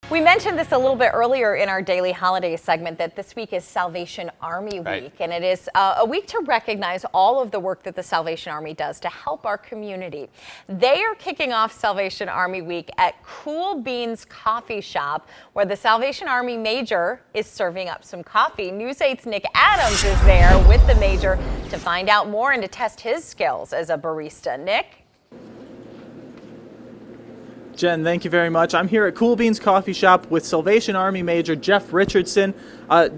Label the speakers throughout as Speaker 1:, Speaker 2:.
Speaker 1: We mentioned this a little bit earlier in our daily holiday segment that this week is Salvation Army Week, and it is a week to recognize all of the work that the Salvation Army does to help our community. They are kicking off Salvation Army Week at Cool Beans Coffee Shop, where the Salvation Army Major is serving up some coffee. News 8's Nick Adams is there with the Major to find out more and to test his skills as a barista. Nick?
Speaker 2: Jen, thank you very much. I'm here at Cool Beans Coffee Shop with Salvation Army Major Jeff Richardson.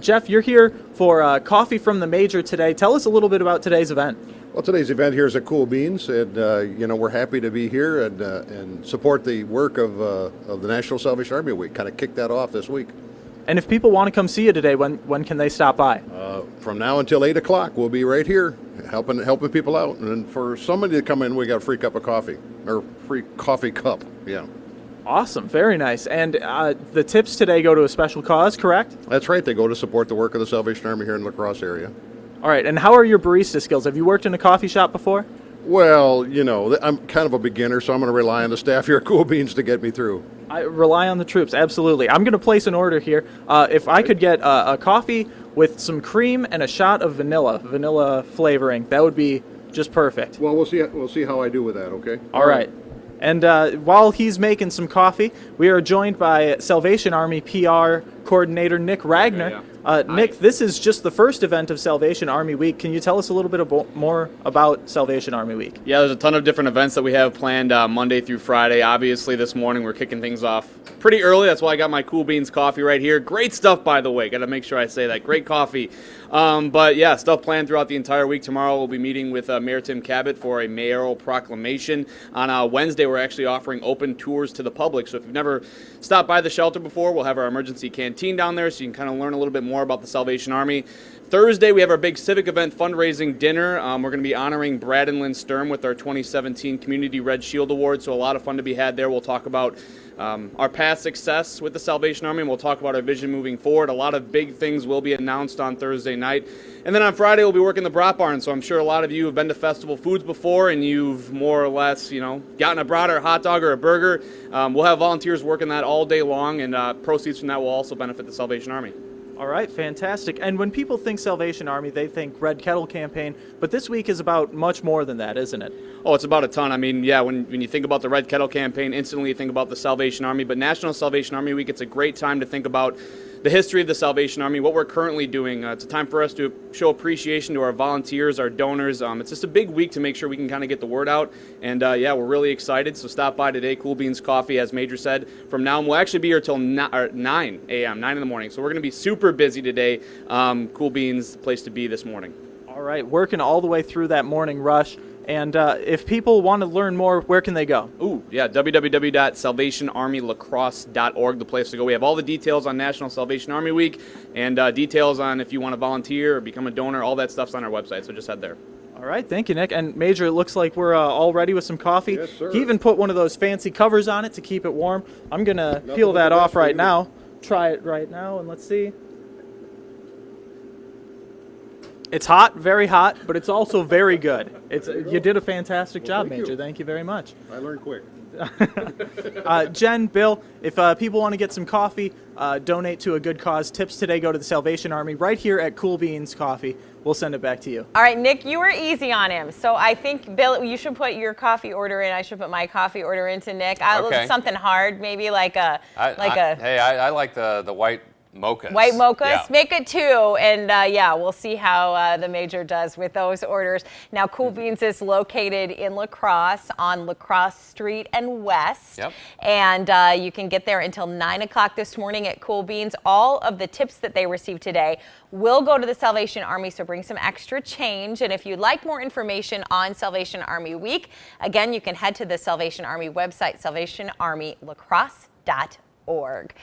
Speaker 2: Jeff, you're here for coffee from the Major today. Tell us a little bit about today's event.
Speaker 3: Well, today's event here is at Cool Beans, and we're happy to be here and support the work of the National Salvation Army Week. Kind of kick that off this week.
Speaker 2: And if people want to come see you today, when can they stop by?
Speaker 3: From now until 8 o'clock, we'll be right here helping people out. And for somebody to come in, we got a free cup of coffee, or free coffee cup. Yeah.
Speaker 2: Awesome. Very nice. And the tips today go to a special cause, correct?
Speaker 3: That's right. They go to support the work of the Salvation Army here in La Crosse area.
Speaker 2: All right. And how are your barista skills? Have you worked in a coffee shop before?
Speaker 3: Well, I'm kind of a beginner, so I'm going to rely on the staff here at Cool Beans to get me through.
Speaker 2: I rely on the troops, absolutely. I'm going to place an order here. If I could get a coffee with some cream and a shot of vanilla flavoring, that would be just perfect.
Speaker 3: Well, we'll see how I do with that, okay?
Speaker 2: All right. And while he's making some coffee, we are joined by Salvation Army PR coordinator Nick Ragnar. Nick, this is just the first event of Salvation Army Week. Can you tell us a little bit more about Salvation Army Week?
Speaker 4: Yeah, there's a ton of different events that we have planned Monday through Friday. Obviously, this morning we're kicking things off pretty early. That's why I got my Cool Beans coffee right here. Great stuff, by the way. Got to make sure I say that. Great coffee. But yeah, stuff planned throughout the entire week. Tomorrow we'll be meeting with Mayor Tim Cabot for a mayoral proclamation. On Wednesday, we're actually offering open tours to the public. So if you've never stopped by the shelter before, we'll have our emergency canteen down there so you can kind of learn a little bit more about the Salvation Army. Thursday, we have our big civic event fundraising dinner. We're going to be honoring Brad and Lynn Sturm with our 2017 Community Red Shield Award, so a lot of fun to be had there. We'll talk about our past success with the Salvation Army, and we'll talk about our vision moving forward. A lot of big things will be announced on Thursday night. And then on Friday, we'll be working the brat barn, so I'm sure a lot of you have been to Festival Foods before, and you've more or less, gotten a brat or a hot dog or a burger. We'll have volunteers working that all day long, and proceeds from that will also benefit the Salvation Army.
Speaker 2: All right, fantastic. And when people think Salvation Army, they think Red Kettle Campaign, but this week is about much more than that, isn't it?
Speaker 4: Oh, it's about a ton. I mean, yeah, when you think about the Red Kettle Campaign, instantly you think about the Salvation Army, but National Salvation Army Week, it's a great time to think about the history of the Salvation Army, what we're currently doing. It's a time for us to show appreciation to our volunteers, our donors. It's just a big week to make sure we can kind of get the word out. And yeah, we're really excited. So stop by today, Cool Beans Coffee, as Major said. From now on, we'll actually be here till 9 a.m., 9 in the morning. So we're going to be super busy today. Cool Beans, the place to be this morning.
Speaker 2: All right, working all the way through that morning rush. And if people want to learn more, where can they go?
Speaker 4: Ooh, yeah, www.salvationarmylacrosse.org, the place to go. We have all the details on National Salvation Army Week and details on if you want to volunteer or become a donor. All that stuff's on our website, so just head there.
Speaker 2: All right, thank you, Nick. And Major, it looks like we're all ready with some coffee.
Speaker 3: Yes, sir.
Speaker 2: He even put one of those fancy covers on it to keep it warm. I'm going to peel that off right now. Try it right now, and let's see. It's hot, very hot, but it's also very good. You did a fantastic job, Major. Thank you very much.
Speaker 3: I learned quick.
Speaker 2: Jen, Bill, if people want to get some coffee, donate to a good cause, tips today go to the Salvation Army right here at Cool Beans Coffee. We'll send it back to you.
Speaker 1: All right, Nick, you were easy on him. So I think, Bill, you should put your coffee order in. I should put my coffee order into Nick.
Speaker 5: Okay.
Speaker 1: Something hard, maybe like a...
Speaker 5: Hey, I like the white mochas.
Speaker 1: White mochas?
Speaker 5: Yeah.
Speaker 1: Make it 2, and yeah, we'll see how the Major does with those orders. Now, Cool Beans is located in La Crosse on La Crosse Street and West.
Speaker 5: Yep.
Speaker 1: And you can get there until 9 o'clock this morning at Cool Beans. All of the tips that they received today will go to the Salvation Army, so bring some extra change. And if you'd like more information on Salvation Army Week, again, you can head to the Salvation Army website, salvationarmylacrosse.org.